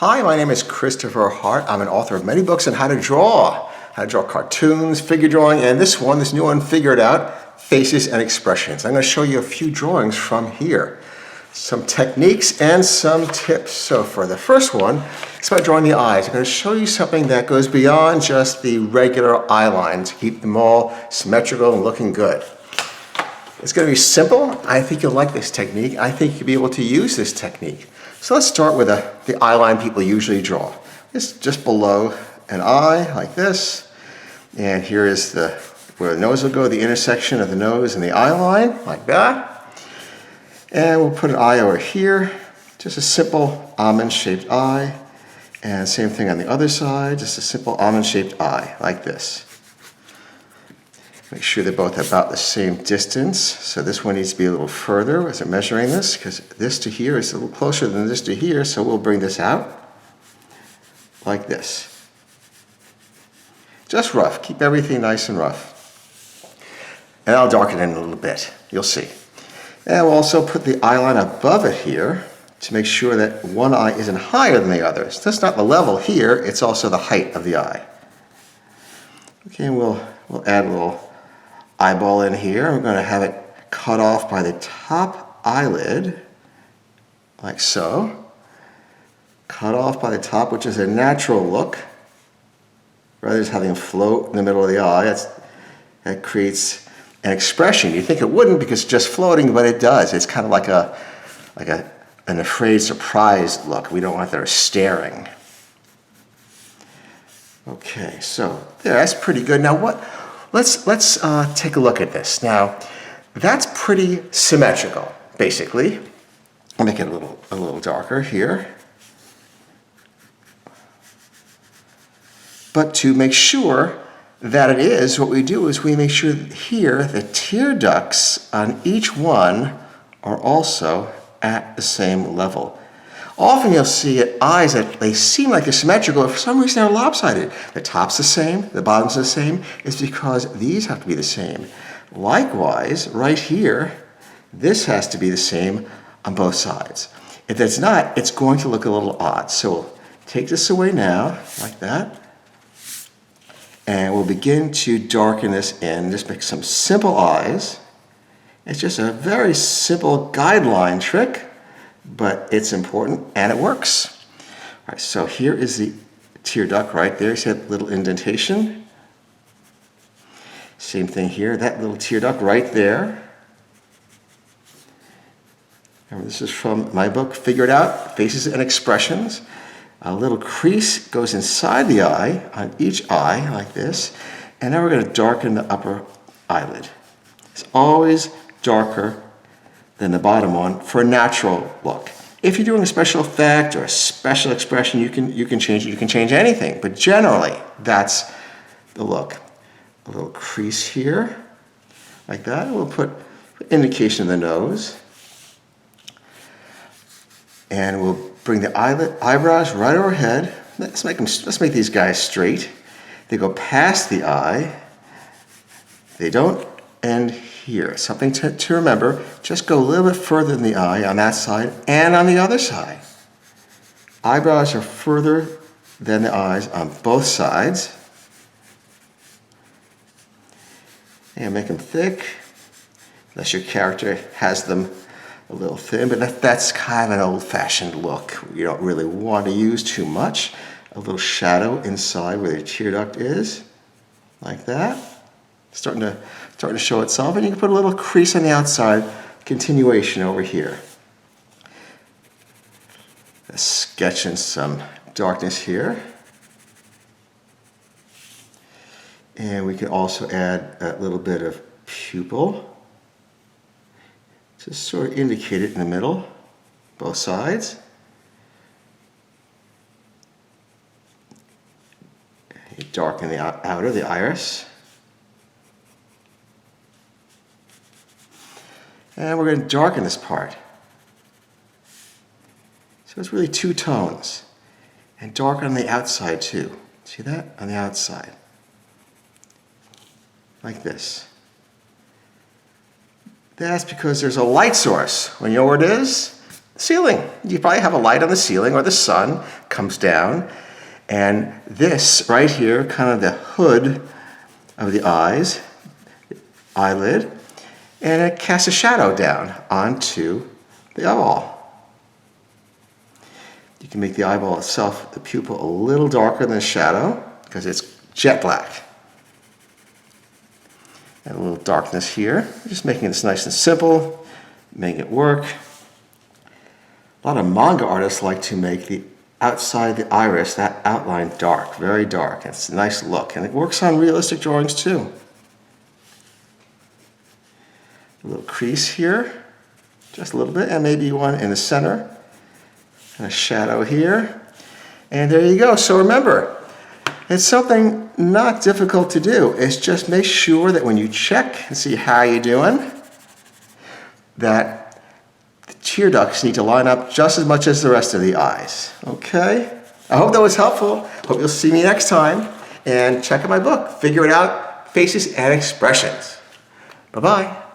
Hi, my name is Christopher Hart. I'm an author of many books on how to draw cartoons, figure drawing, and this new one, Figure It Out, Faces and Expressions. I'm going to show you a few drawings from here, some techniques and some tips. So for the first one, it's about drawing the eyes. I'm going to show you something that goes beyond just the regular eye line to keep them all symmetrical and looking good. It's going to be simple. I think you'll like this technique. I think you'll be able to use this technique. So let's start with the eye line people usually draw. It's just below an eye, like this. And here is where the nose will go, the intersection of the nose and the eye line, like that. And we'll put an eye over here, just a simple almond-shaped eye. And same thing on the other side, just a simple almond-shaped eye, like this. Make sure they're both about the same distance. So this one needs to be a little further as I'm measuring this, because this to here is a little closer than this to here, so we'll bring this out like this. Just rough, keep everything nice and rough. And I'll darken it in a little bit, you'll see. And we'll also put the eye line above it here to make sure that one eye isn't higher than the other. So that's not the level here, it's also the height of the eye. Okay, and we'll add a little eyeball in here. We're going to have it cut off by the top eyelid, like so. Cut off by the top, which is a natural look. Rather than just having it float in the middle of the eye, that creates an expression. You think it wouldn't because it's just floating, but it does. It's kind of like an afraid, surprised look. We don't want that staring. Okay, so there, that's pretty good. Now let's take a look at this. Now, that's pretty symmetrical, basically. I'll make it a little darker here. But to make sure that it is, what we do is we make sure that here the tear ducts on each one are also at the same level. Often you'll see eyes that they seem like they're symmetrical, but for some reason they're lopsided. The top's the same, the bottom's the same. It's because these have to be the same. Likewise, right here, this has to be the same on both sides. If it's not, it's going to look a little odd. So we'll take this away now, like that. And we'll begin to darken this in. Just make some simple eyes. It's just a very simple guideline trick, but it's important and it works. All right, so here is the tear duct right there. You see that little indentation? Same thing here, that little tear duct right there. Remember, this is from my book, Figure It Out, Faces and Expressions. A little crease goes inside the eye, on each eye, like this. And now we're going to darken the upper eyelid. It's always darker than the bottom one for a natural look. If you're doing a special effect or a special expression, you can change it. You can change anything, but generally that's the look. A little crease here, like that. We'll put indication of the nose, and we'll bring the eyebrows right overhead. Let's make these guys straight. They go past the eye. They don't end here. Something to remember, just go a little bit further than the eye on that side and on the other side. Eyebrows are further than the eyes on both sides. And make them thick, unless your character has them a little thin, but that's kind of an old-fashioned look. You don't really want to use too much. A little shadow inside where the tear duct is, like that. Starting to show itself, and you can put a little crease on the outside, continuation over here. Let's sketch in some darkness here. And we can also add a little bit of pupil. Just sort of indicate it in the middle, both sides. You darken the outer, the iris. And we're going to darken this part. So it's really two tones. And darken on the outside too. See that? On the outside. Like this. That's because there's a light source. When you know where it is? Ceiling. You probably have a light on the ceiling or the sun comes down. And this right here, kind of the hood of the eyes, eyelid, and it casts a shadow down onto the eyeball. You can make the eyeball itself, the pupil, a little darker than the shadow because it's jet black. And a little darkness here. Just making this nice and simple, making it work. A lot of manga artists like to make the outside the iris, that outline dark, very dark. It's a nice look, and it works on realistic drawings too. A little crease here, just a little bit, and maybe one in the center. And a shadow here. And there you go. So remember, it's something not difficult to do. It's just make sure that when you check and see how you're doing, that the tear ducts need to line up just as much as the rest of the eyes. Okay? I hope that was helpful. Hope you'll see me next time. And check out my book, Figure It Out, Faces and Expressions. Bye-bye.